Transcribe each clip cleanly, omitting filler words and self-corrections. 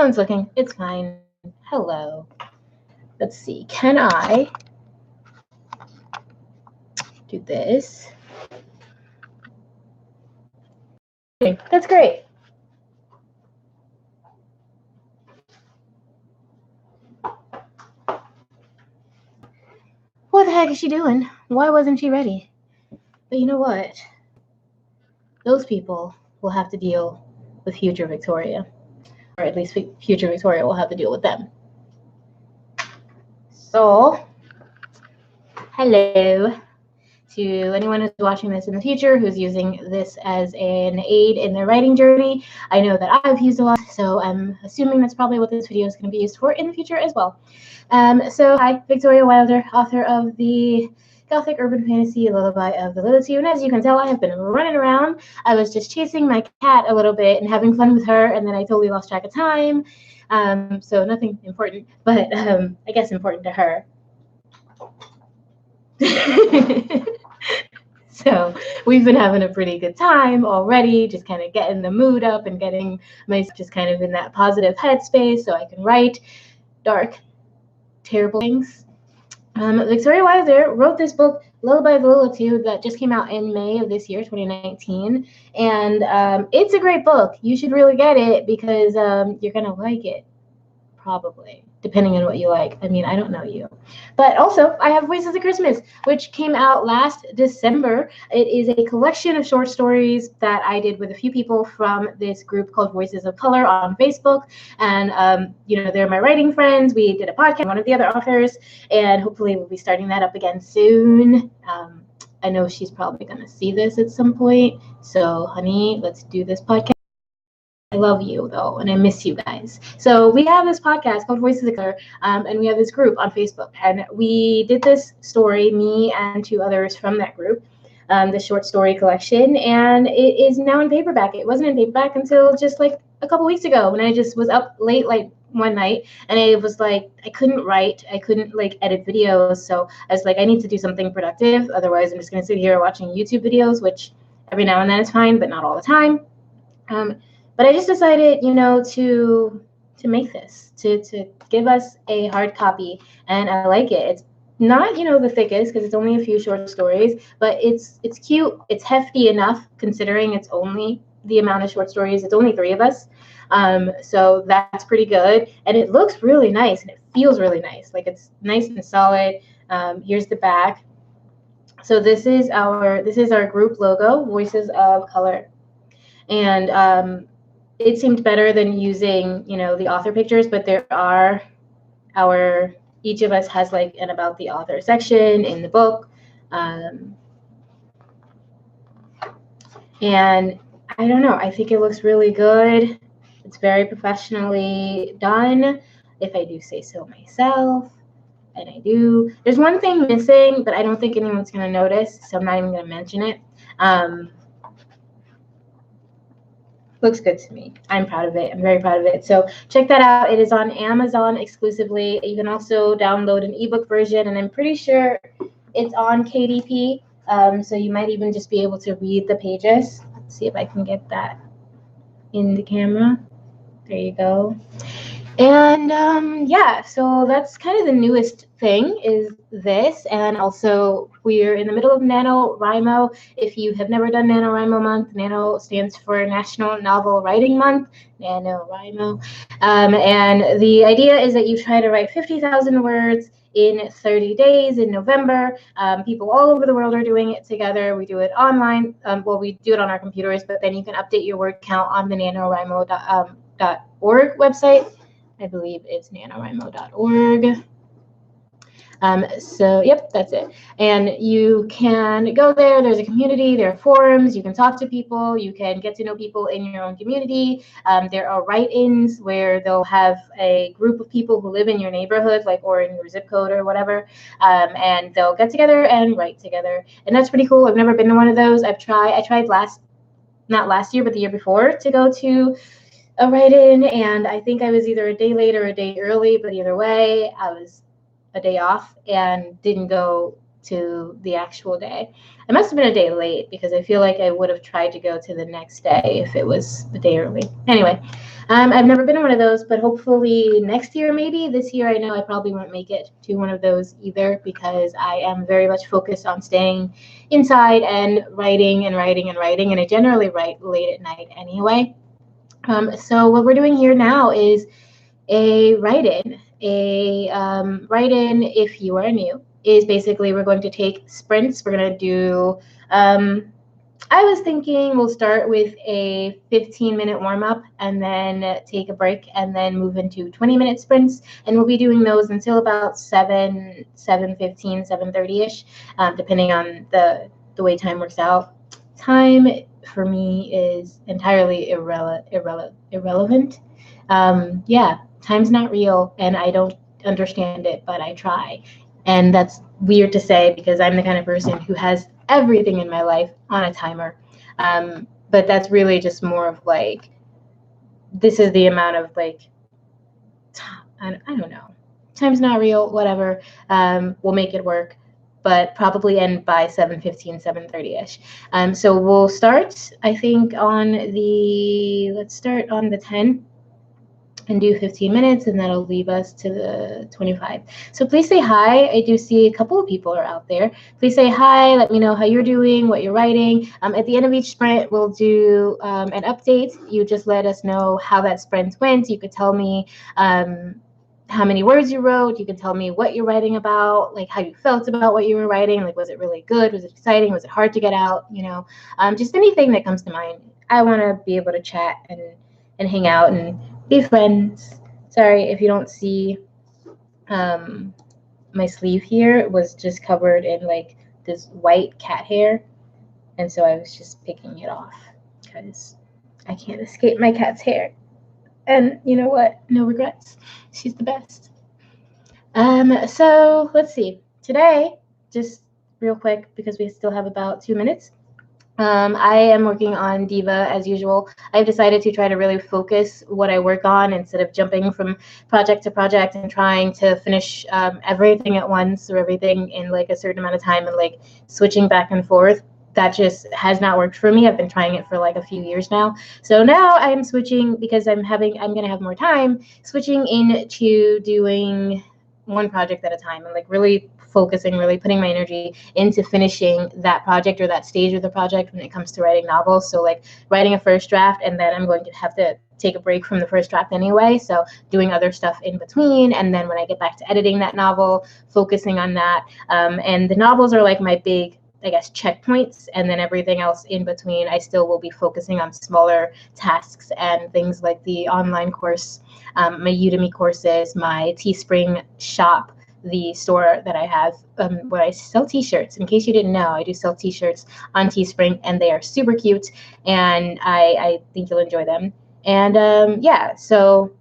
one's looking. It's fine. Hello. Let's see. Can I do this? Okay, that's great. What the heck is she doing? Why wasn't she ready? But you know what? Those people will have to deal with future Victoria. Or at least future Victoria will have to deal with them. So, hello to anyone who's watching this in the future who's using this as an aid in their writing journey. I know that I've used a lot, so I'm assuming that's probably what this video is going to be used for in the future as well. So hi, Victoria Wilder, author of the Gothic urban fantasy Lullaby of the Authortube. And as you can tell, I have been running around. I was just chasing my cat a little bit and having fun with her, and then I totally lost track of time. So nothing important, but I guess important to her. So we've been having a pretty good time already, just kind of getting the mood up and getting myself just kind of in that positive headspace so I can write dark, terrible things. Victoria Wilder wrote this book, Lullaby of the Authortube, that just came out in May of this year, 2019. And it's a great book. You should really get it because you're going to like it, probably, depending on what you like. I mean, I don't know you. But also, I have Voices of Christmas, which came out last December. It is a collection of short stories that I did with a few people from this group called Voices of Color on Facebook. And, they're my writing friends. We did a podcast with one of the other authors, and hopefully we'll be starting that up again soon. I know she's probably going to see this at some point. So, honey, let's do this podcast. I love you, though, and I miss you guys. So we have this podcast called Voices of Color, and we have this group on Facebook. And we did this story, me and two others from that group, the short story collection, and it is now in paperback. It wasn't in paperback until just like a couple weeks ago when I just was up late, like one night, and I was like, I couldn't write, I couldn't like edit videos, so I was like, I need to do something productive. Otherwise, I'm just going to sit here watching YouTube videos, which every now and then is fine, but not all the time. But I just decided, to make this, to give us a hard copy, and I like it. It's not, the thickest because it's only a few short stories, but it's cute. It's hefty enough considering it's only the amount of short stories. It's only 3 of us, so that's pretty good, and it looks really nice and it feels really nice. Like it's nice and solid. Here's the back. So this is our group logo, Voices of Color, and it seemed better than using, the author pictures, but there are each of us has like an about the author section in the book. And I don't know, I think it looks really good. It's very professionally done, if I do say so myself, and I do. There's one thing missing, but I don't think anyone's going to notice, so I'm not even going to mention it. Looks good to me. I'm proud of it. I'm very proud of it. So check that out. It is on Amazon exclusively. You can also download an ebook version, and I'm pretty sure it's on KDP. So you might even just be able to read the pages. Let's see if I can get that in the camera. There you go. And so that's kind of the newest thing is this. And also we're in the middle of NaNoWriMo. If you have never done NaNoWriMo month, Nano stands for National Novel Writing Month, NaNoWriMo. And the idea is that you try to write 50,000 words in 30 days in November. People all over the world are doing it together. We do it online. We do it on our computers, but then you can update your word count on the NaNoWriMo.org website. I believe it's nanowrimo.org. Yep, that's it. And you can go there. There's a community. There are forums. You can talk to people. You can get to know people in your own community. There are write-ins where they'll have a group of people who live in your neighborhood, or in your zip code or whatever, and they'll get together and write together. And that's pretty cool. I've never been to one of those. I tried not last year, but the year before to go to a write-in, and I think I was either a day late or a day early, but either way, I was a day off and didn't go to the actual day. I must have been a day late because I feel like I would have tried to go to the next day if it was a day early. Anyway, I've never been to one of those, but hopefully next year, maybe. This year, I know I probably won't make it to one of those either because I am very much focused on staying inside and writing and writing and writing, and I generally write late at night anyway. So what we're doing here now is a write-in. A write-in, if you are new, is basically we're going to take sprints. We're going to do, I was thinking we'll start with a 15-minute warm-up and then take a break and then move into 20-minute sprints. And we'll be doing those until about 7:15, 7:30-ish, depending on the way time works out. Time for me is entirely irrelevant. Yeah, time's not real, and I don't understand it, but I try. And that's weird to say because I'm the kind of person who has everything in my life on a timer. But that's really just more of like, this is the amount of like, I don't know. Time's not real, whatever. We'll make it work, but probably end by 7:15, 7:30-ish. So we'll start, I think, let's start on the 10 and do 15 minutes, and that'll leave us to the 25. So please say hi. I do see a couple of people are out there. Please say hi. Let me know how you're doing, what you're writing. At the end of each sprint, we'll do an update. You just let us know how that sprint went. You could tell me how many words you wrote. You can tell me what you're writing about, like how you felt about what you were writing. Like, was it really good? Was it exciting? Was it hard to get out? Just anything that comes to mind. I want to be able to chat and hang out and be friends. Sorry if you don't see my sleeve here. It was just covered in like this white cat hair, and so I was just picking it off because I can't escape my cat's hair. And you know what? No regrets. She's the best. So let's see. Today, just real quick, because we still have about 2 minutes, I am working on Diva as usual. I've decided to try to really focus what I work on instead of jumping from project to project and trying to finish everything at once or everything in like a certain amount of time and like switching back and forth. That just has not worked for me. I've been trying it for like a few years now. So now I'm switching because I'm going to have more time, switching into doing one project at a time and like really focusing, really putting my energy into finishing that project or that stage of the project when it comes to writing novels. So like writing a first draft, and then I'm going to have to take a break from the first draft anyway. So doing other stuff in between. And then when I get back to editing that novel, focusing on that. And the novels are like my big, I guess, checkpoints, and then everything else in between, I still will be focusing on smaller tasks and things like the online course, my Udemy courses, my Teespring shop, the store that I have where I sell t-shirts. In case you didn't know, I do sell t-shirts on Teespring, and they are super cute, and I think you'll enjoy them. And yeah, so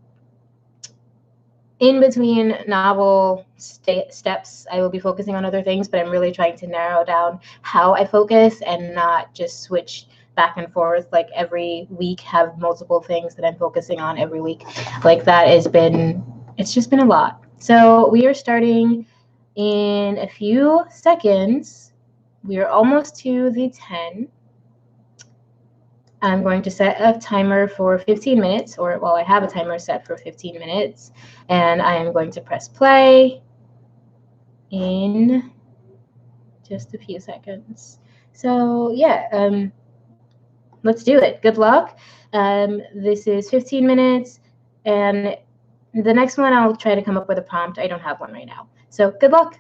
in between novel steps, I will be focusing on other things, but I'm really trying to narrow down how I focus and not just switch back and forth like every week, have multiple things that I'm focusing on every week. Like that it's just been a lot. So we are starting in a few seconds. We are almost to the 10. I'm going to set a timer for 15 minutes, or well, I have a timer set for 15 minutes, and I am going to press play in just a few seconds. So yeah, let's do it. Good luck. This is 15 minutes, and the next one I'll try to come up with a prompt. I don't have one right now. So good luck.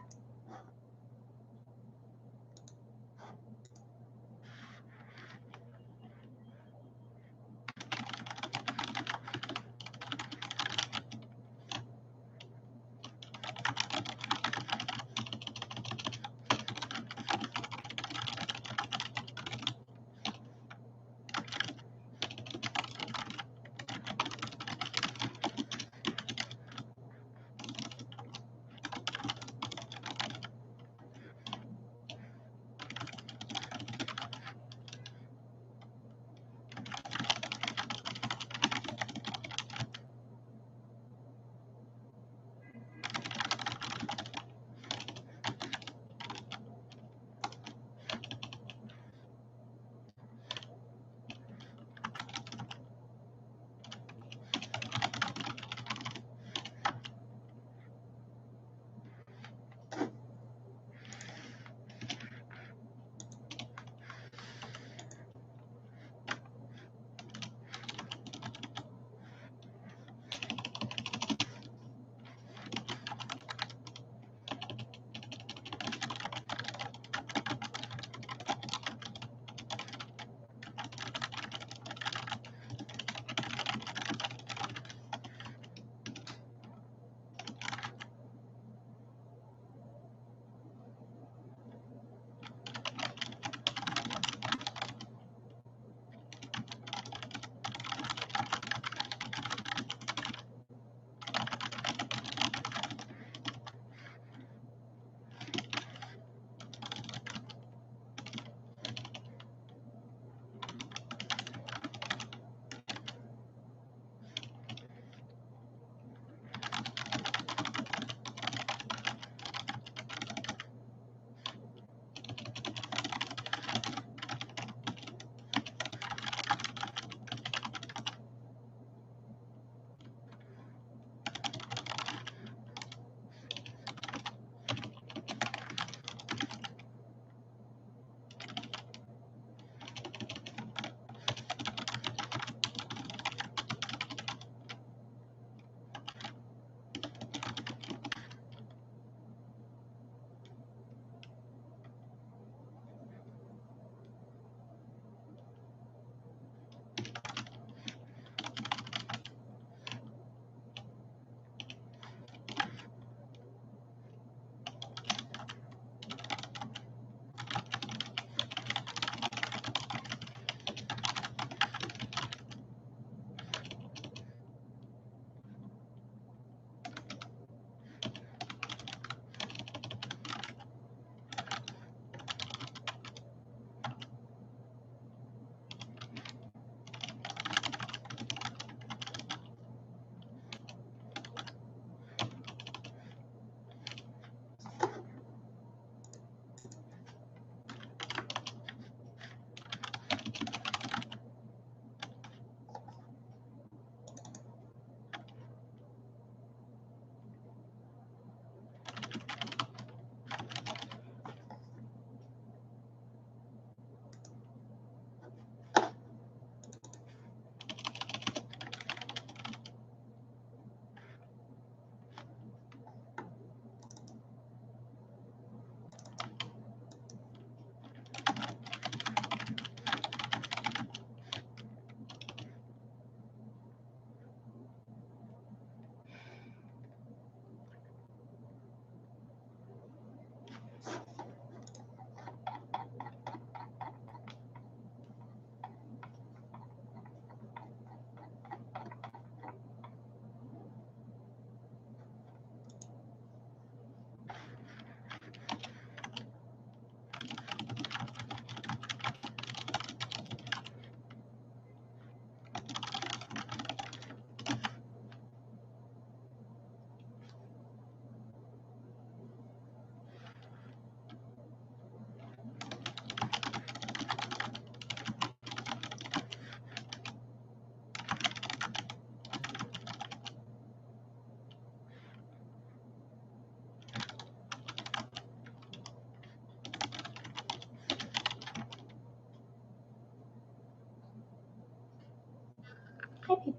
Hi, baby.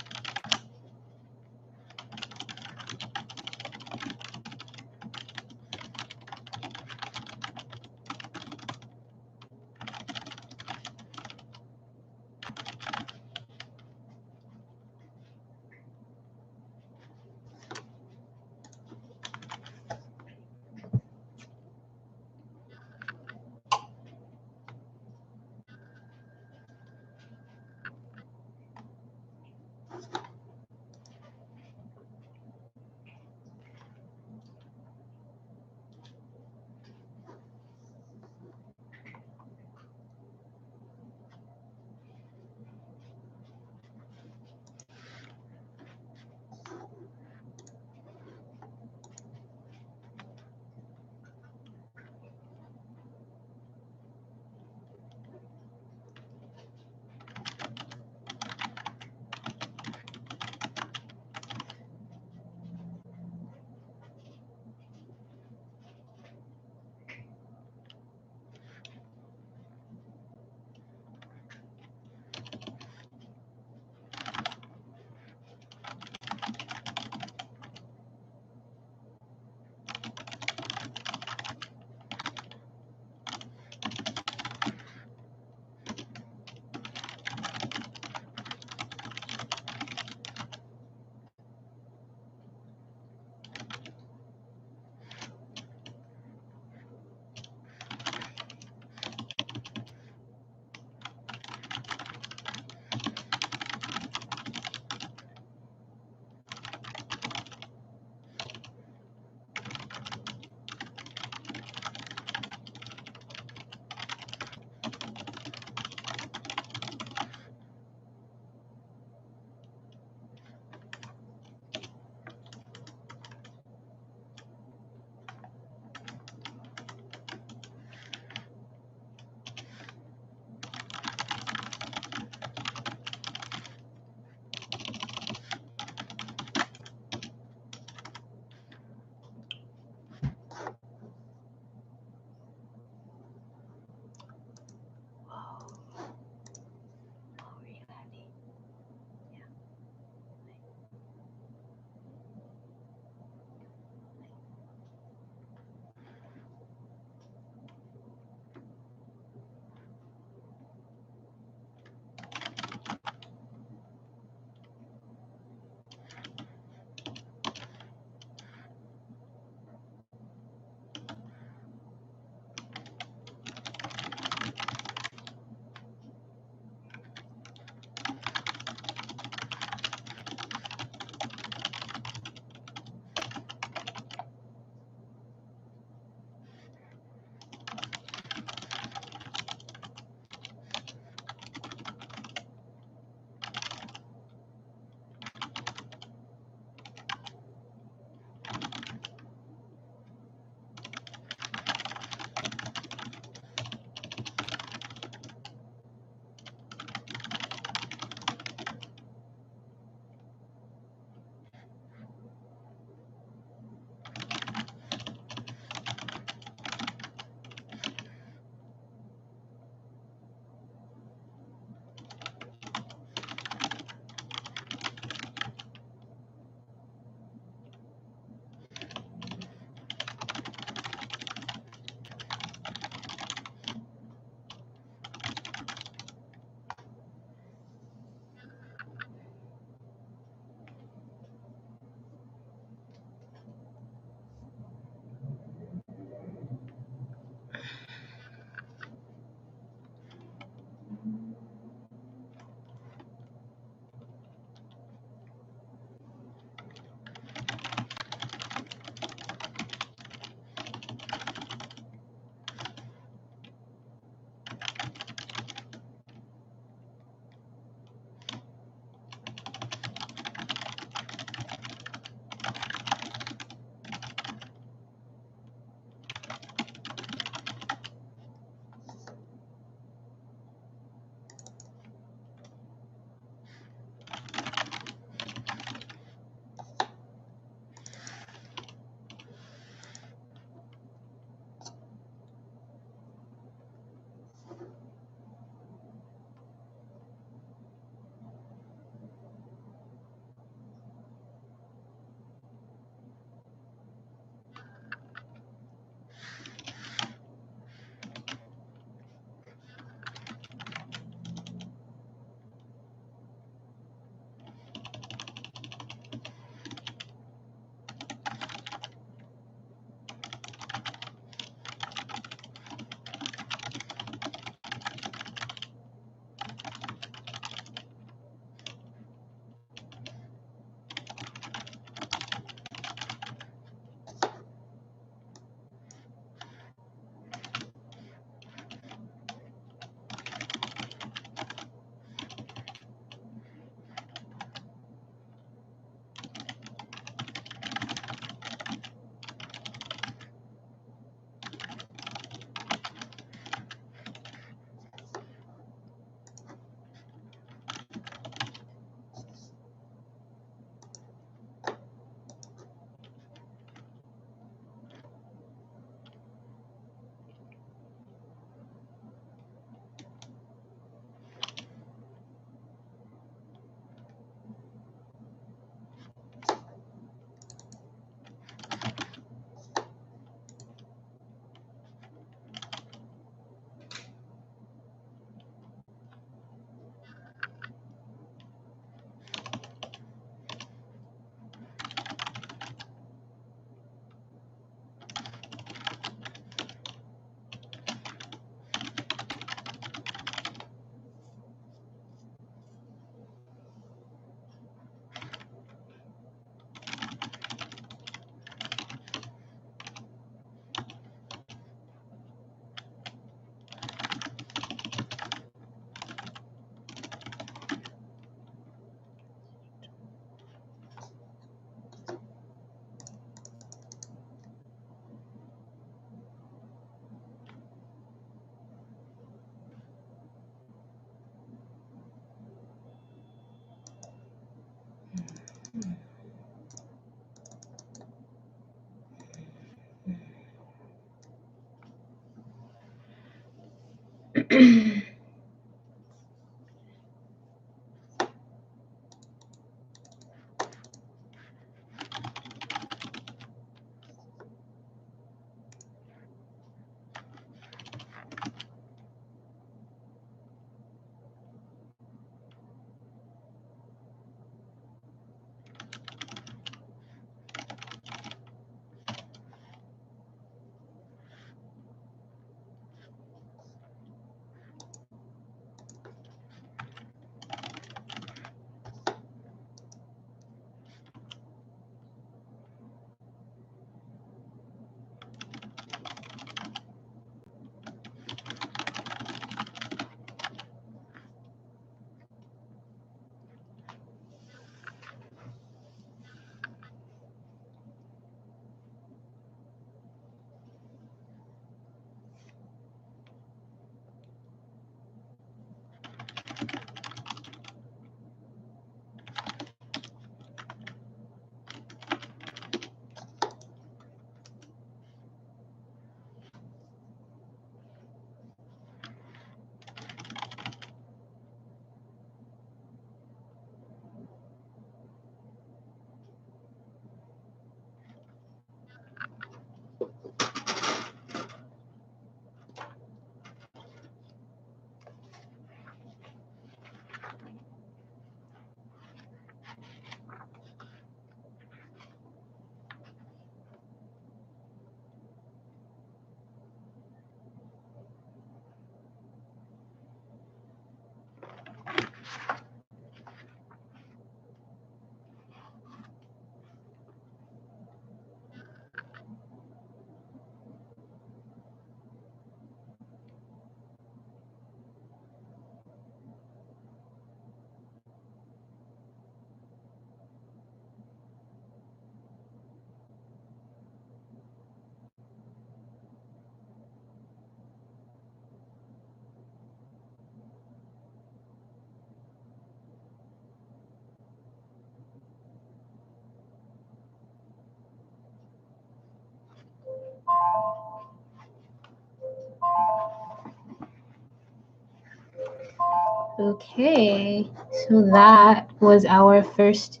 Okay, so that was our first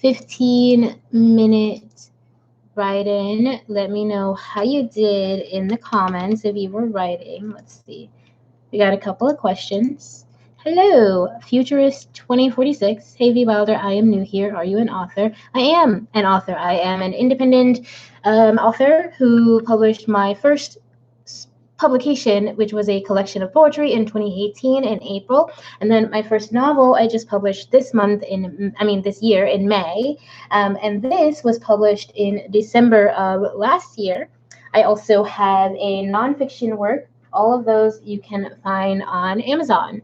15-minute write-in. Let me know how you did in the comments if you were writing. Let's see. We got a couple of questions. Hello, Futurist 2046. Hey, V. Wilder, I am new here. Are you an author? I am an author. I am an independent author who published my first publication, which was a collection of poetry in 2018 in April. And then my first novel I just published this year in May. And this was published in December of last year. I also have a nonfiction work. All of those you can find on Amazon.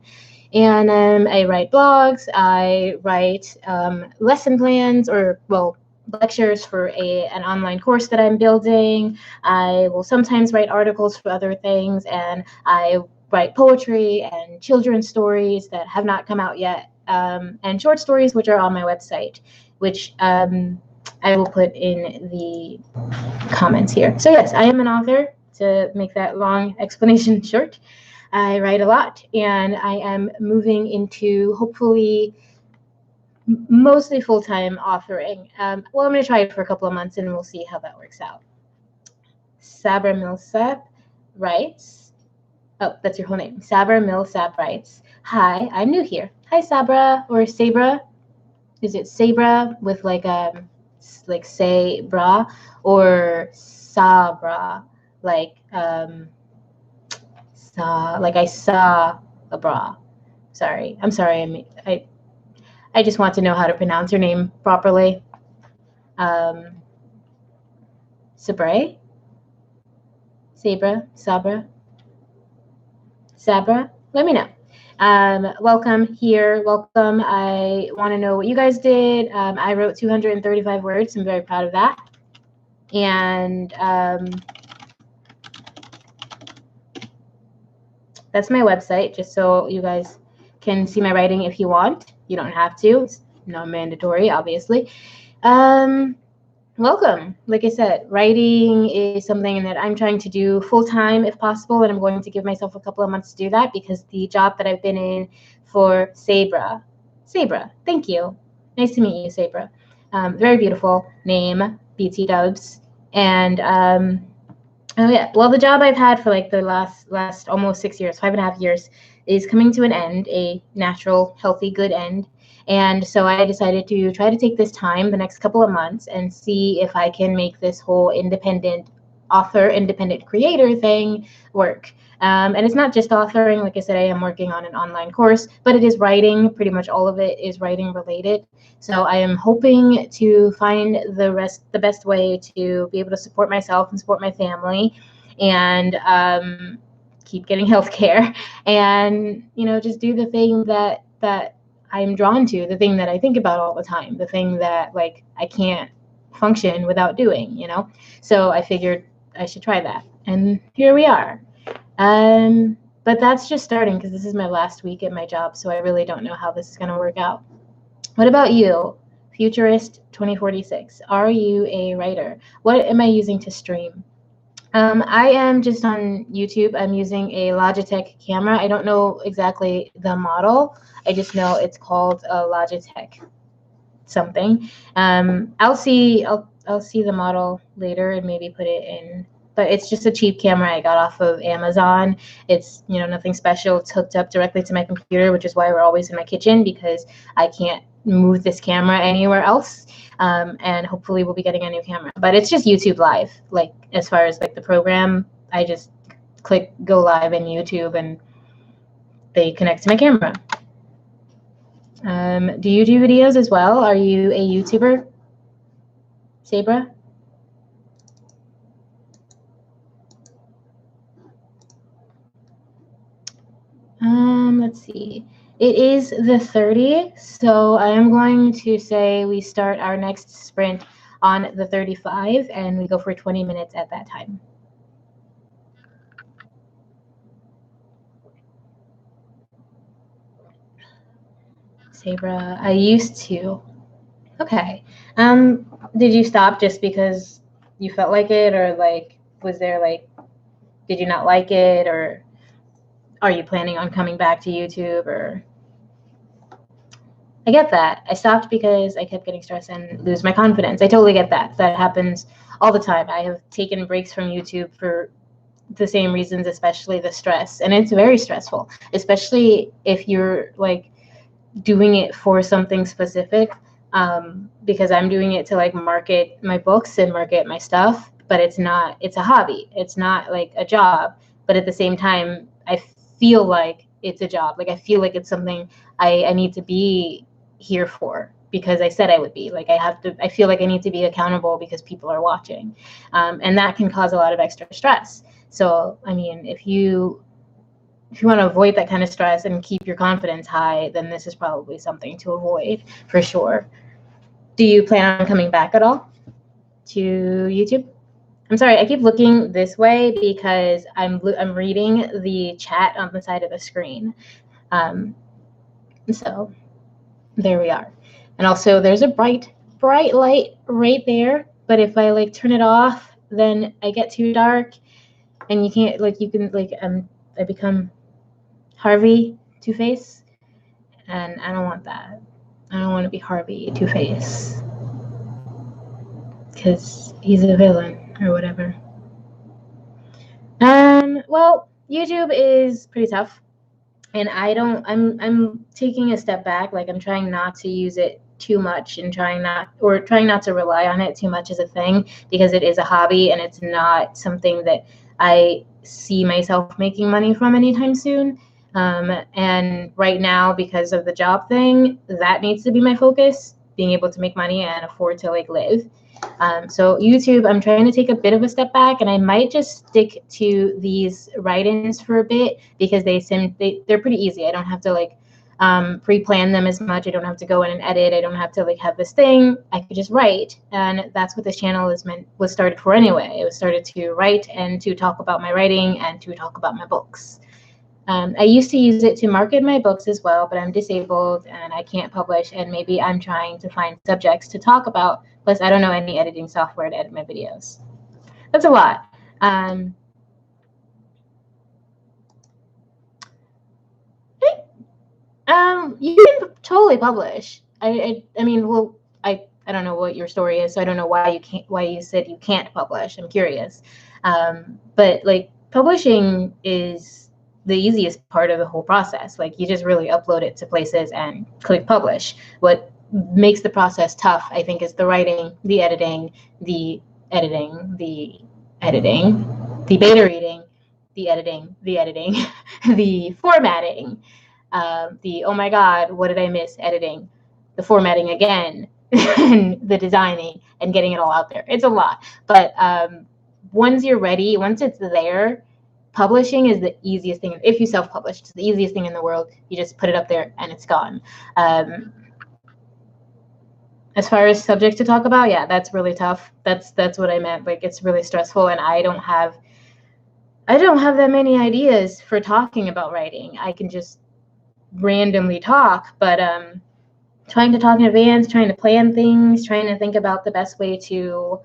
And I write blogs, I write lesson plans lectures for an online course that I'm building. I will sometimes write articles for other things, and I write poetry and children's stories that have not come out yet, and short stories which are on my website, which I will put in the comments here. So yes, I am an author, to make that long explanation short. I write a lot, and I am moving into hopefully mostly full-time authoring. Well, I'm going to try it for a couple of months, and we'll see how that works out. Sabra Millsap writes, oh, that's your whole name. Sabra Millsap writes, hi, I'm new here. Hi, Sabra, or Sabra. Is it Sabra with like say bra, or Sabra, like I saw a bra. Sorry, I'm sorry. I just want to know how to pronounce your name properly. Sabra? Sabra? Sabra? Let me know. Welcome here. Welcome. I want to know what you guys did. I wrote 235 words. I'm very proud of that. And that's my website, just so you guys can see my writing if you want. You don't have to. It's not mandatory, obviously. Welcome. Like I said, writing is something that I'm trying to do full time if possible, and I'm going to give myself a couple of months to do that because the job that I've been in for Sabra, thank you. Nice to meet you, Sabra. Very beautiful name, BT Dubs. And oh yeah, well, the job I've had for like the last almost 6 years, 5.5 years, is coming to an end, a natural, healthy, good end. And so I decided to try to take this time, the next couple of months, and see if I can make this whole independent author, independent creator thing work. And it's not just authoring. Like I said, I am working on an online course, but it is writing. Pretty much all of it is writing related. So I am hoping to find the best way to be able to support myself and support my family, and keep getting healthcare, and just do the thing that I'm drawn to, the thing that I think about all the time, the thing that like I can't function without doing. So I figured I should try that, and here we are. But that's just starting because this is my last week at my job, so I really don't know how this is going to work out. What about you, Futurist 2046? Are you a writer? What am I using to stream? I am just on YouTube. I'm using a Logitech camera. I don't know exactly the model. I just know it's called a Logitech something. I'll see the model later and maybe put it in. But it's just a cheap camera I got off of Amazon. It's nothing special. It's hooked up directly to my computer, which is why we're always in my kitchen, because I can't move this camera anywhere else. And hopefully we'll be getting a new camera. But it's just YouTube Live. Like as far as like the program, I just click go live in YouTube and they connect to my camera. Do you do videos as well? Are you a YouTuber, Sabra? Let's see. It is the 30, so I am going to say we start our next sprint on the 35, and we go for 20 minutes at that time. Sabra, I used to. Okay. Did you stop just because you felt like it, or like was there like, did you not like it, or are you planning on coming back to YouTube? Or I get that. I stopped because I kept getting stressed and lose my confidence. I totally get that. That happens all the time. I have taken breaks from YouTube for the same reasons, especially the stress. And it's very stressful, especially if you're like doing it for something specific. Because I'm doing it to like market my books and market my stuff, but it's a hobby. It's not like a job, but at the same time, I feel like it's a job. Like I feel like it's something I need to be here for, because I said I would be. Like I feel like I need to be accountable because people are watching. And that can cause a lot of extra stress. So, I mean, if you want to avoid that kind of stress and keep your confidence high, then this is probably something to avoid for sure. Do you plan on coming back at all to YouTube? I'm sorry, I keep looking this way because I'm reading the chat on the side of the screen. So there we are. And also there's a bright light right there, but if I like turn it off, then I get too dark and you can't I become Harvey Two-Face, and I don't want that. I don't want to be Harvey Two-Face because he's a villain or whatever. Well, YouTube is pretty tough, and I'm taking a step back. Like I'm trying not to use it too much and trying not to rely on it too much as a thing, because it is a hobby and it's not something that I see myself making money from anytime soon. And right now, because of the job thing, that needs to be my focus, being able to make money and afford to like live. So YouTube, I'm trying to take a bit of a step back, and I might just stick to these write-ins for a bit because they're pretty easy. I don't have to like pre-plan them as much. I don't have to go in and edit. I don't have to like have this thing. I could just write, and that's what this channel was started for anyway. It was started to write and to talk about my writing and to talk about my books. I used to use it to market my books as well, but I'm disabled and I can't publish, and maybe I'm trying to find subjects to talk about Plus, I don't know any editing software to edit my videos. That's a lot. You can totally publish. I mean, well, I don't know what your story is, so I don't know why you can't. Why you said you can't publish? I'm curious. But like publishing is the easiest part of the whole process. Like you just really upload it to places and click publish. What makes the process tough, I think, is the writing, the editing, the editing, the editing, the beta reading, the editing, the formatting, the oh my god, what did I miss editing, the formatting again, and the designing and getting it all out there. It's a lot, but once you're ready, once it's there, publishing is the easiest thing. If you self-publish, it's the easiest thing in the world. You just put it up there and it's gone. As far as subjects to talk about, yeah, that's really tough. That's what I meant. Like it's really stressful, and I don't have that many ideas for talking about writing. I can just randomly talk, but trying to talk in advance, trying to plan things, trying to think about the best way to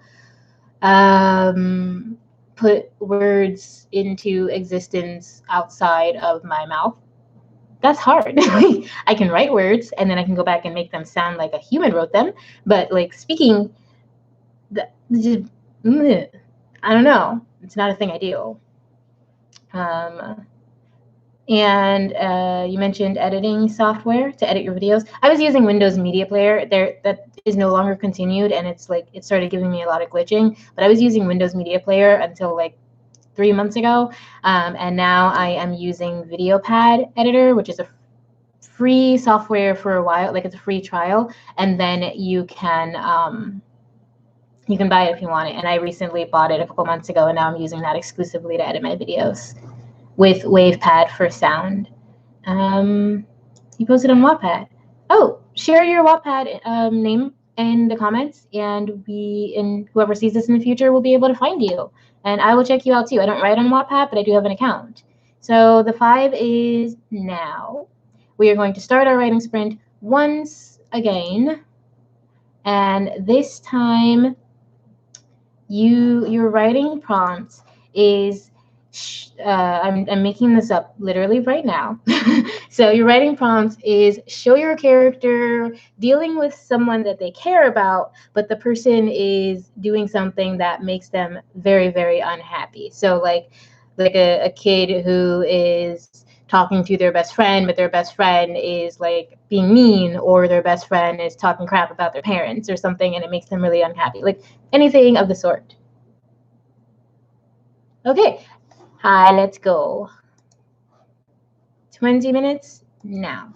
put words into existence outside of my mouth. That's hard. I can write words and then I can go back and make them sound like a human wrote them, but like speaking, just, I don't know. It's not a thing I do. And you mentioned editing software to edit your videos. I was using Windows Media Player. That is no longer continued, and it's like it started giving me a lot of glitching. But I was using Windows Media Player until like 3 months ago, and now I am using VideoPad Editor, which is a free software for a while. Like it's a free trial, and then you can buy it if you want it. And I recently bought it a couple months ago, and now I'm using that exclusively to edit my videos with WavePad for sound. You posted on Wattpad. Oh, share your Wattpad name in the comments, and whoever sees this in the future will be able to find you. And I will check you out too. I don't write on Wattpad, but I do have an account. So the 5 is now. We are going to start our writing sprint once again, and this time your writing prompt is I'm making this up literally right now. So your writing prompt is show your character dealing with someone that they care about, but the person is doing something that makes them very, very unhappy. So like a kid who is talking to their best friend, but their best friend is like being mean, or their best friend is talking crap about their parents or something, and it makes them really unhappy. Like anything of the sort. Okay. Hi, let's go. 20 minutes now.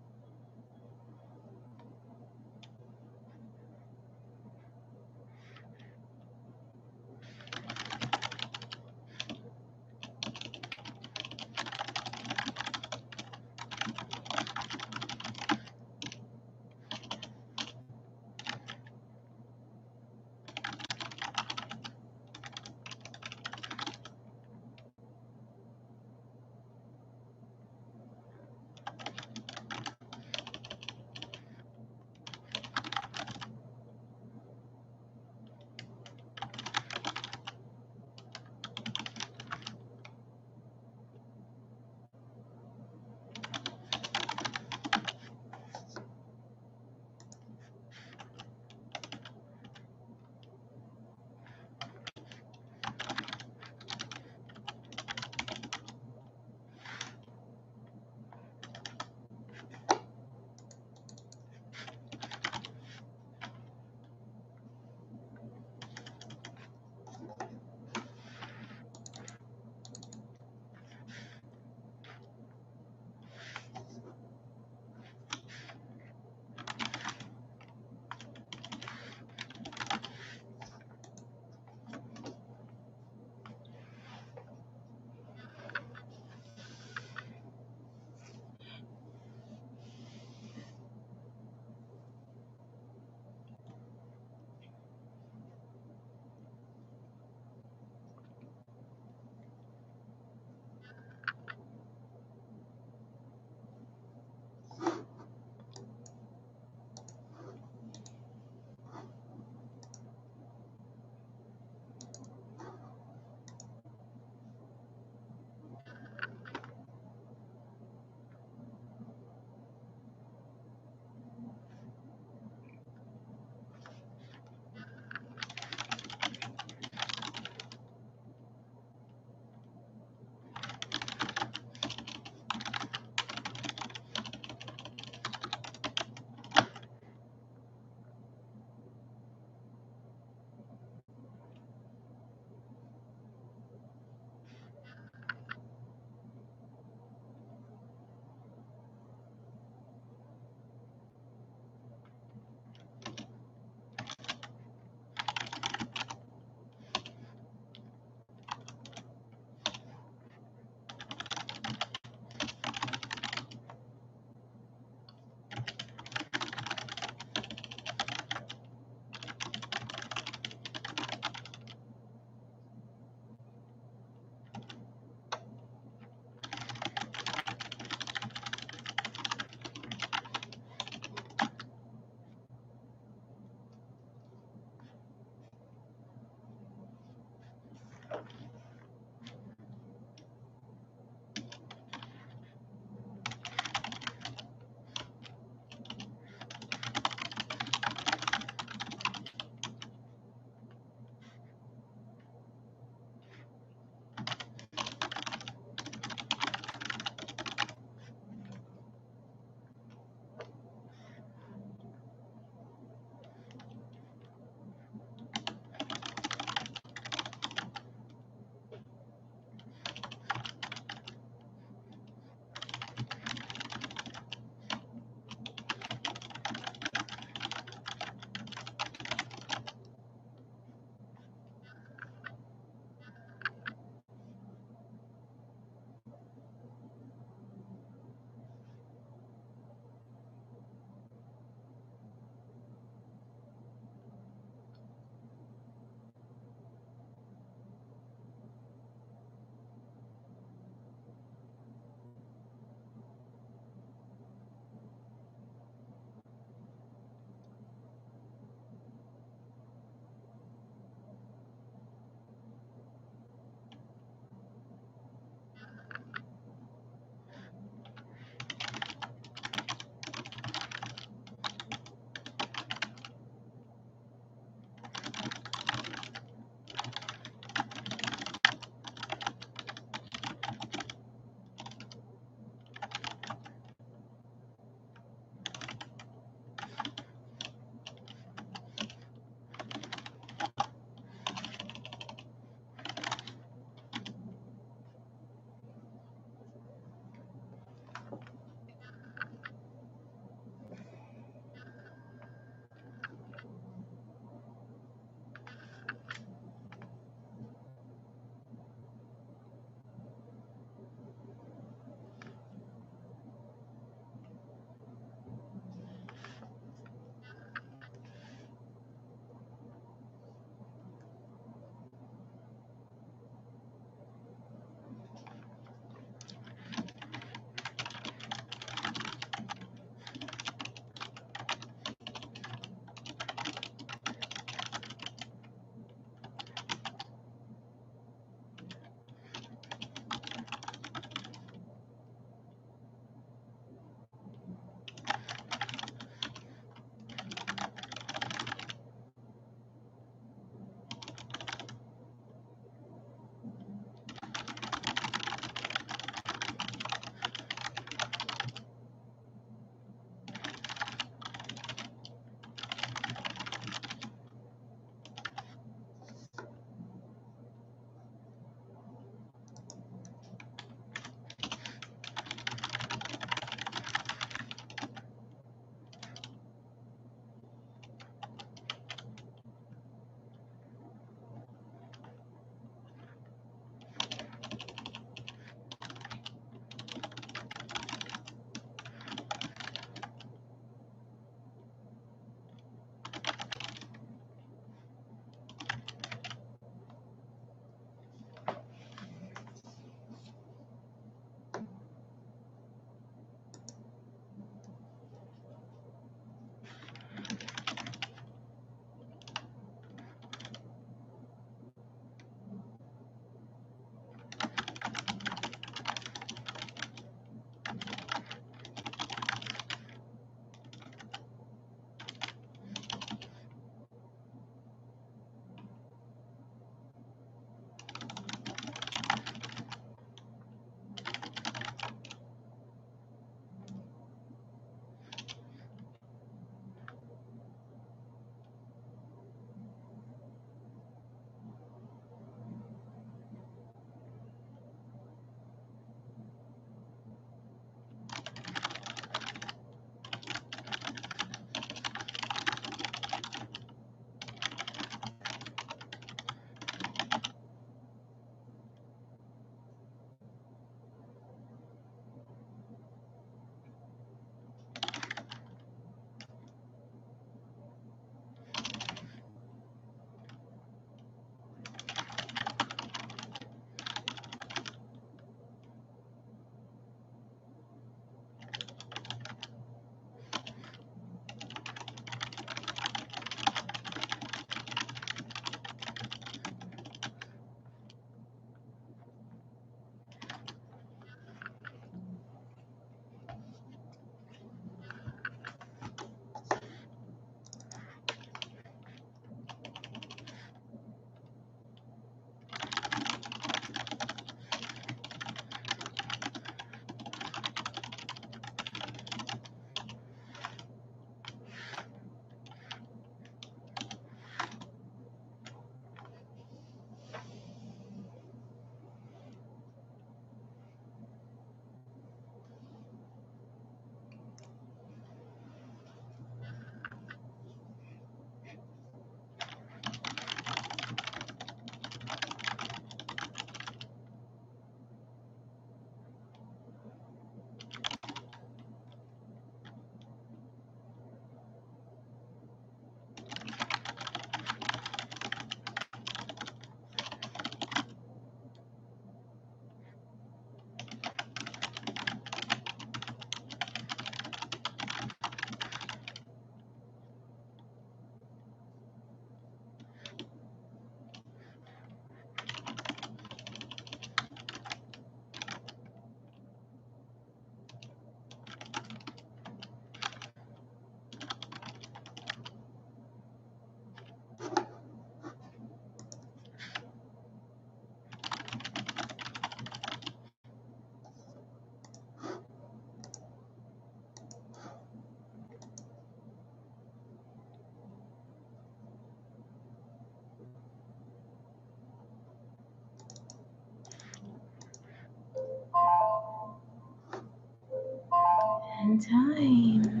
on time.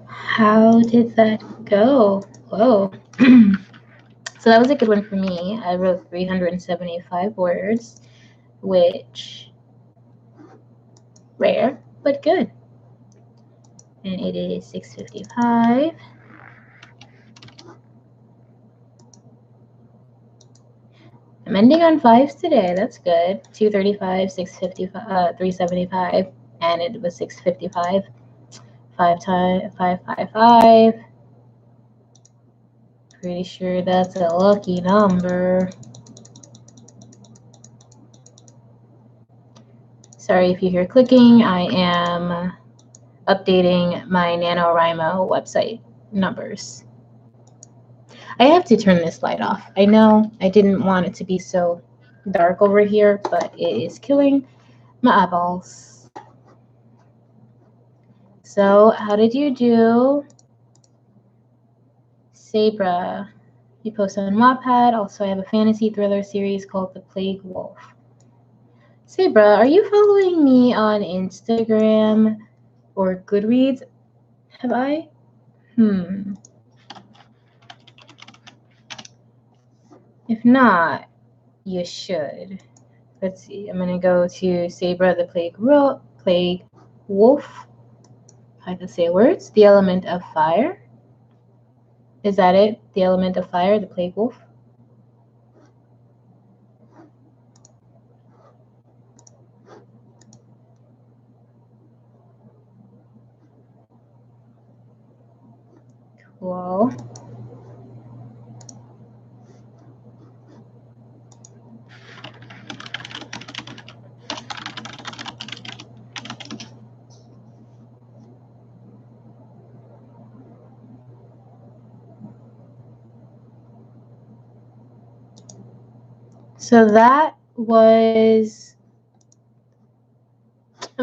How did that go? Whoa. So that was a good one for me. I wrote 375 words, which rare, but good. And it is 6:55. I'm ending on fives today. That's good. 235, 655, 375, and it was 6:55. 555. Pretty sure that's a lucky number. Sorry if you hear clicking. I am updating my NaNoWriMo website numbers. I have to turn this light off. I know I didn't want it to be so dark over here, but it is killing my eyeballs. So, how did you do? Sabra. You post on Wattpad. Also, I have a fantasy thriller series called The Plague Wolf. Sabra, are you following me on Instagram or Goodreads? Have I? If not, you should. Let's see. I'm going to go to Sabra the Plague Wolf. I can say words. The Element of Fire. Is that it? The Element of Fire, the Plague Wolf? Cool. So that was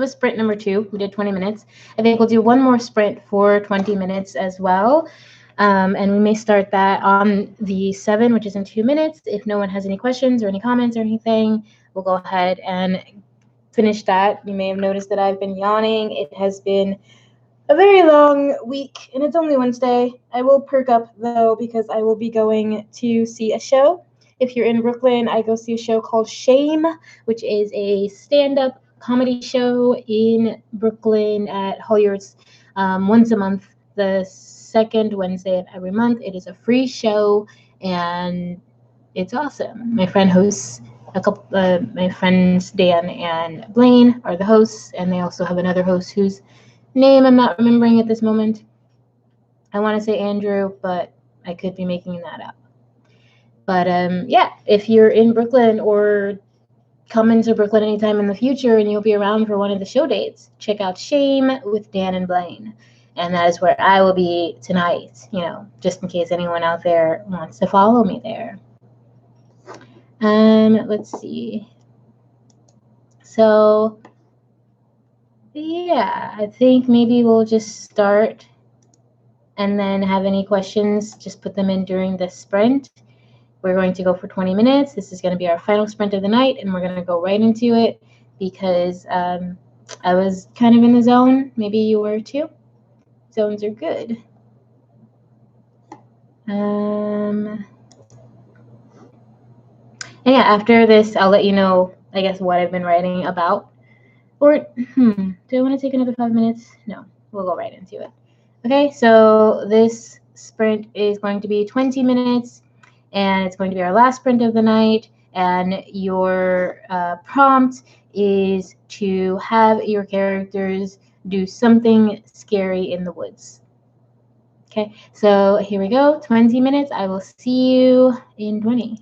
sprint number 2. We did 20 minutes. I think we'll do one more sprint for 20 minutes as well. And we may start that on the 7, which is in 2 minutes. If no one has any questions or any comments or anything, we'll go ahead and finish that. You may have noticed that I've been yawning. It has been a very long week, and it's only Wednesday. I will perk up, though, because I will be going to see a show. If you're in Brooklyn, I go see a show called Shame, which is a stand-up comedy show in Brooklyn at Hollywood's once a month, the second Wednesday of every month. It is a free show, and it's awesome. My friend hosts my friends Dan and Blaine are the hosts, and they also have another host whose name I'm not remembering at this moment. I want to say Andrew, but I could be making that up. But yeah, if you're in Brooklyn or come into Brooklyn anytime in the future and you'll be around for one of the show dates, check out Shame with Dan and Blaine. And that is where I will be tonight, just in case anyone out there wants to follow me there. Let's see. So, yeah, I think maybe we'll just start and then have any questions, just put them in during the sprint. We're going to go for 20 minutes. This is going to be our final sprint of the night, and we're going to go right into it because I was kind of in the zone. Maybe you were too. Zones are good. And yeah, after this, I'll let you know, I guess, what I've been writing about. Or, do I want to take another 5 minutes? No, we'll go right into it. Okay, so this sprint is going to be 20 minutes, and it's going to be our last sprint of the night, and your prompt is to have your characters do something scary in the woods. Okay, so here we go, 20 minutes. I will see you in 20.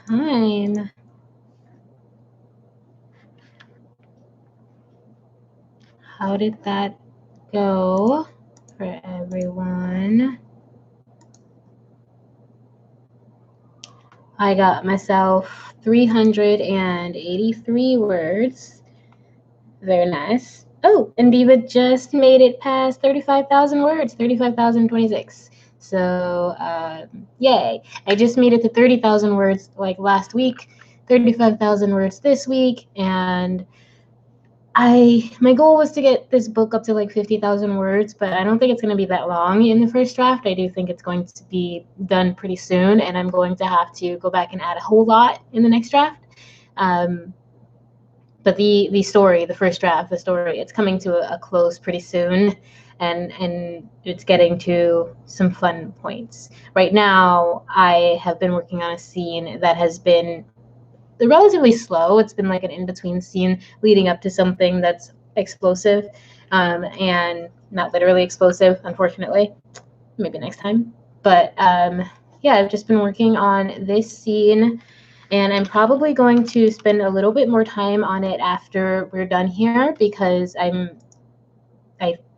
time. How did that go for everyone? I got myself 383 words. Very nice. Oh, and Diva just made it past 35,000 words, 35,026. So, yay. I just made it to 30,000 words like last week, 35,000 words this week, and my goal was to get this book up to like 50,000 words, but I don't think it's going to be that long in the first draft. I do think it's going to be done pretty soon, and I'm going to have to go back and add a whole lot in the next draft. But the story, the first draft, the story, it's coming to a close pretty soon, and it's getting to some fun points. Right now, I have been working on a scene that has been relatively slow. It's been like an in-between scene leading up to something that's explosive, and not literally explosive, unfortunately. Maybe next time. But yeah, I've just been working on this scene, and I'm probably going to spend a little bit more time on it after we're done here, because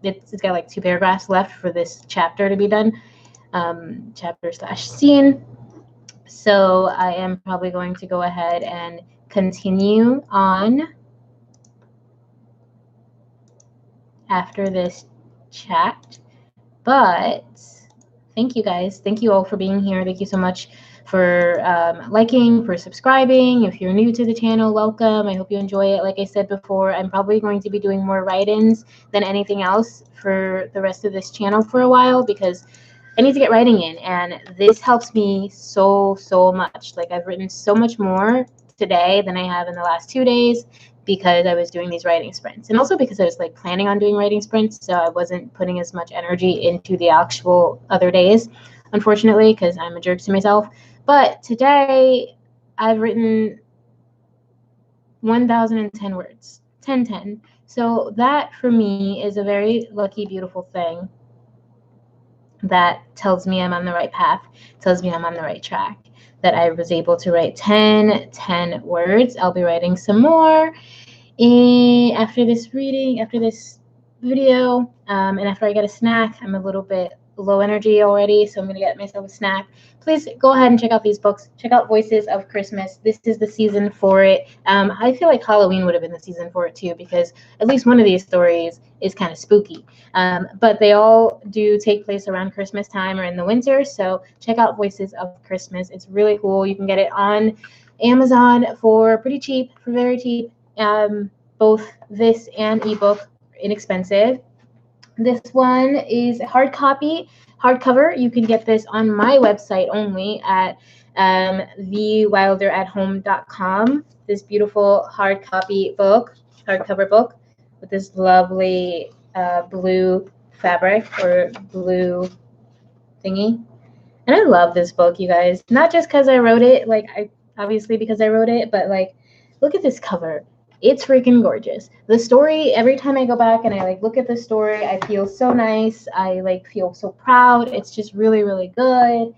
it's got like 2 paragraphs left for this chapter to be done, chapter/scene. So I am probably going to go ahead and continue on after this chat. But thank you guys. Thank you all for being here. Thank you so much for liking, for subscribing. If you're new to the channel, welcome. I hope you enjoy it. Like I said before, I'm probably going to be doing more write-ins than anything else for the rest of this channel for a while, because I need to get writing in, and this helps me so much. Like, I've written so much more today than I have in the last 2 days, because I was doing these writing sprints, and also because I was like planning on doing writing sprints, so I wasn't putting as much energy into the actual other days, unfortunately, because I'm a jerk to myself. But today I've written 1,010 words, 10. So that for me is a very lucky, beautiful thing. That tells me I'm on the right path, tells me I'm on the right track, that I was able to write 10 words. I'll be writing some more after this reading, after this video, and after I get a snack. I'm a little bit low energy already, so I'm going to get myself a snack. Please go ahead and check out these books. Check out Voices of Christmas. This is the season for it. I feel like Halloween would have been the season for it too, because at least one of these stories is kind of spooky. But they all do take place around Christmas time or in the winter, so check out Voices of Christmas. It's really cool. You can get it on Amazon for pretty cheap, for very cheap. Both this and ebook, inexpensive. This one is hardcover. You can get this on my website only at thewilderathome.com. This beautiful hardcover book with this lovely blue fabric or blue thingy. And I love this book, you guys. Not just because I wrote it, obviously because I wrote it, but look at this cover. It's freaking gorgeous. The story, every time I go back and I look at the story, I feel so nice. I feel so proud. It's just really, really good.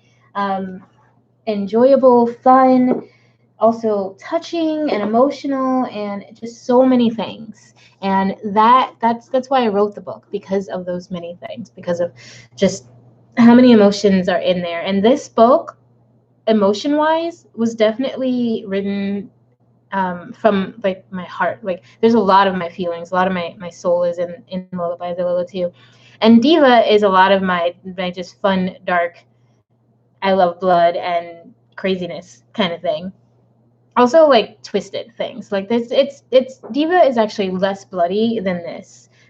Enjoyable, fun, also touching and emotional, and just so many things. And that's why I wrote the book, because of those many things, because of just how many emotions are in there. And this book, emotion-wise, was definitely written from my heart. There's a lot of my feelings, a lot of my soul is in Lullaby of the Lilitude. And Diva is a lot of my just fun, dark, I love blood and craziness kind of thing. Also twisted things. It's Diva is actually less bloody than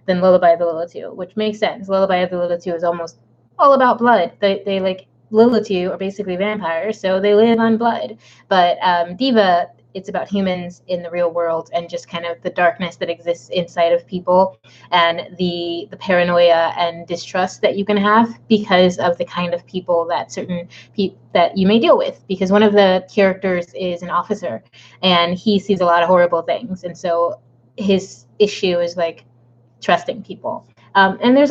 Lullaby of the Lilitude, which makes sense. Lullaby of the Lilitude is almost all about blood. They Lilitude are basically vampires, so they live on blood. But Diva, it's about humans in the real world, and just kind of the darkness that exists inside of people, and the paranoia and distrust that you can have because of the kind of people that that you may deal with. Because one of the characters is an officer, and he sees a lot of horrible things, and so his issue is trusting people. And there's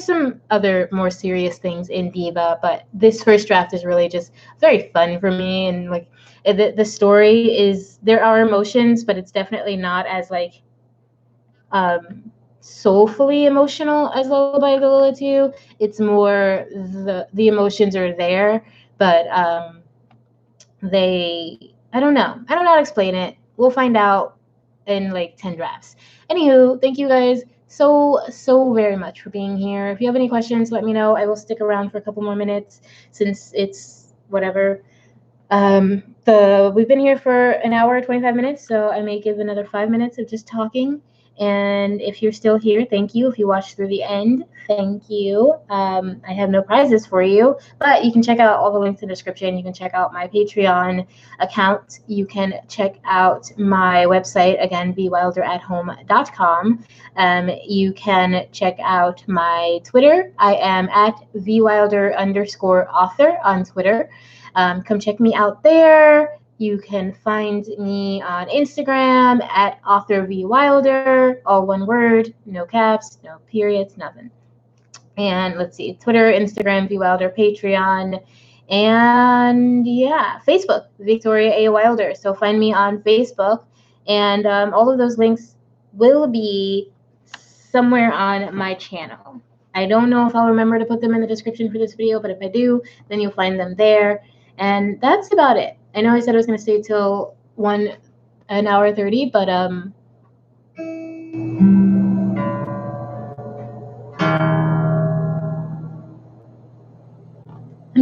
some other more serious things in Diva, but this first draft is really just very fun for me, and the story is, there are emotions, but it's definitely not as like soulfully emotional as Lullaby the Lila 2. It's more the emotions are there, but I don't know. I don't know how to explain it. We'll find out in like 10 drafts. Anywho, thank you guys so very much for being here. If you have any questions, let me know. I will stick around for a couple more minutes since it's whatever. We've been here for an hour 25 minutes, so I may give another 5 minutes of just talking. And if you're still here, thank you. If you watched through the end, thank you. I have no prizes for you, but you can check out all the links in the description. You can check out my Patreon account. You can check out my website, again, bwilderathome.com. You can check out my Twitter. I am at vwilder_author on Twitter. Come check me out there. You can find me on Instagram at authorvwilder, all one word, no caps, no periods, nothing. And let's see, Twitter, Instagram, vwilder, Patreon, and yeah, Facebook, Victoria A. Wilder. So find me on Facebook, and all of those links will be somewhere on my channel. I don't know if I'll remember to put them in the description for this video, but if I do, then you'll find them there. And that's about it. I know I said I was going to stay till 1 hour 30, but I'm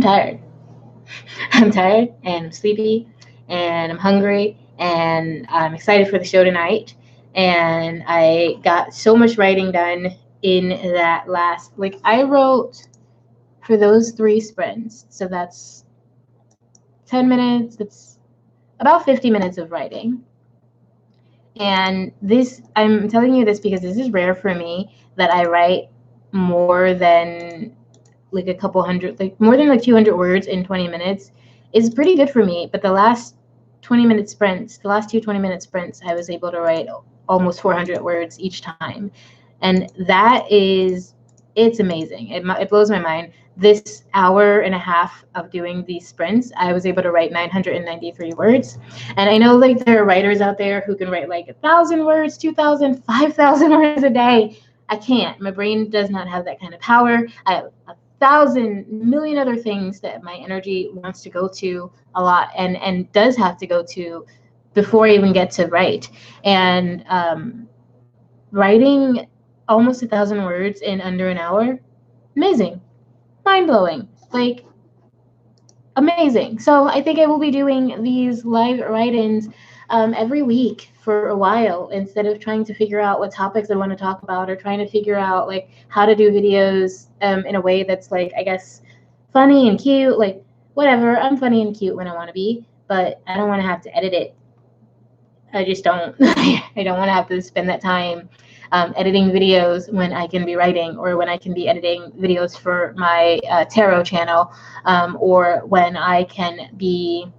tired. I'm tired and I'm sleepy and I'm hungry and I'm excited for the show tonight. And I got so much writing done in that last, like I wrote for those 3 sprints. So that's 10 minutes. That's about 50 minutes of writing. And this, I'm telling you this because this is rare for me that I write more than like a couple hundred, like more than like 200 words in 20 minutes is pretty good for me. But the last 20-minute sprints, the last 2 20-minute sprints, I was able to write almost 400 words each time. And that is, it's amazing. It blows my mind. This hour and a half of doing these sprints, I was able to write 993 words. And I know like there are writers out there who can write like 1,000 words, 2,000, 5,000 words a day. I can't. My brain does not have that kind of power. I have 1,000 million other things that my energy wants to go to a lot and does have to go to before I even get to write. And writing almost 1,000 words in under an hour, amazing. Mind-blowing, like amazing. So I think I will be doing these live write-ins every week for a while, instead of trying to figure out what topics I want to talk about or trying to figure out like how to do videos in a way that's like, I guess, funny and cute. Like whatever, I'm funny and cute when I want to be, but I don't want to have to edit it. I just don't. I don't want to have to spend that time editing videos when I can be writing, or when I can be editing videos for my tarot channel, or when I can be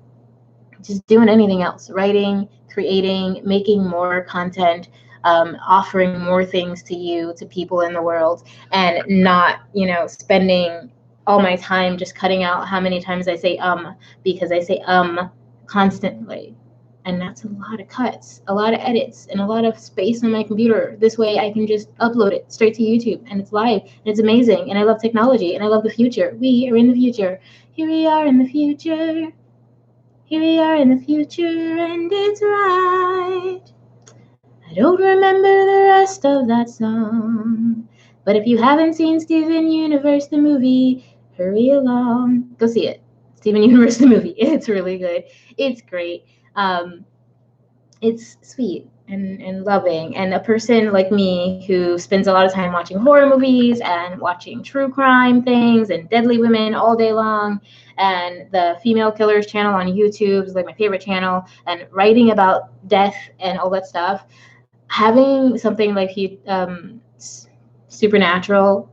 just doing anything else, writing, creating, making more content, offering more things to you, to people in the world, and not, spending all my time just cutting out how many times I say because I say constantly. And that's a lot of cuts, a lot of edits, and a lot of space on my computer. This way I can just upload it straight to YouTube, and it's live, and it's amazing, and I love technology, and I love the future. We are in the future. Here we are in the future. Here we are in the future, and it's right. I don't remember the rest of that song, but if you haven't seen Steven Universe, the movie, hurry along. Go see it. Steven Universe, the movie. It's really good. It's great. It's sweet and loving, and a person like me who spends a lot of time watching horror movies and watching true crime things and Deadly Women all day long, and the Female Killers channel on YouTube is like my favorite channel, and writing about death and all that stuff, having something like Supernatural,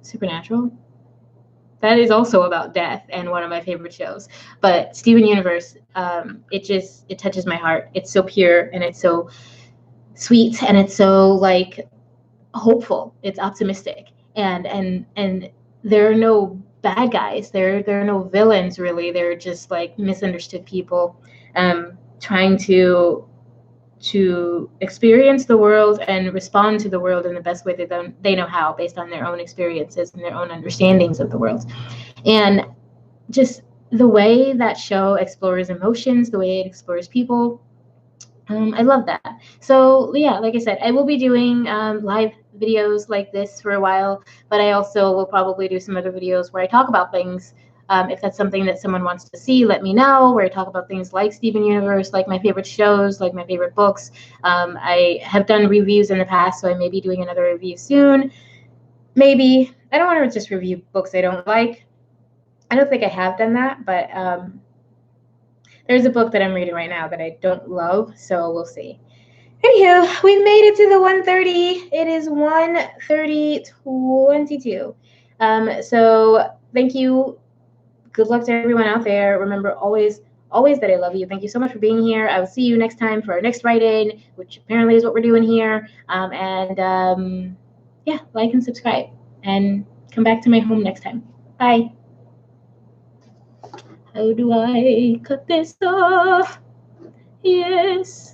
that is also about death and one of my favorite shows. But Steven Universe, it touches my heart. It's so pure, and it's so sweet, and it's so like hopeful. It's optimistic, and there are no bad guys. There are no villains really. They're just like misunderstood people. trying to experience the world and respond to the world in the best way that they know how, based on their own experiences and their own understandings of the world. And just the way that show explores emotions, the way it explores people, I love that. So yeah, like I said, I will be doing live videos like this for a while, but I also will probably do some other videos where I talk about things. If that's something that someone wants to see, let me know, where I talk about things like Steven Universe, like my favorite shows, like my favorite books. I have done reviews in the past, so I may be doing another review soon. Maybe. I don't want to just review books I don't like. I don't think I have done that, but there's a book that I'm reading right now that I don't love, so we'll see. Anywho, we've made it to the 1:30. It is 1:30:22. So thank you. Good luck to everyone out there. Remember, always that I love you. Thank you so much for being here. I will see you next time for our next write-in, which apparently is what we're doing here. Yeah, like and subscribe, and come back to my home next time. Bye. How do I cut this off? Yes.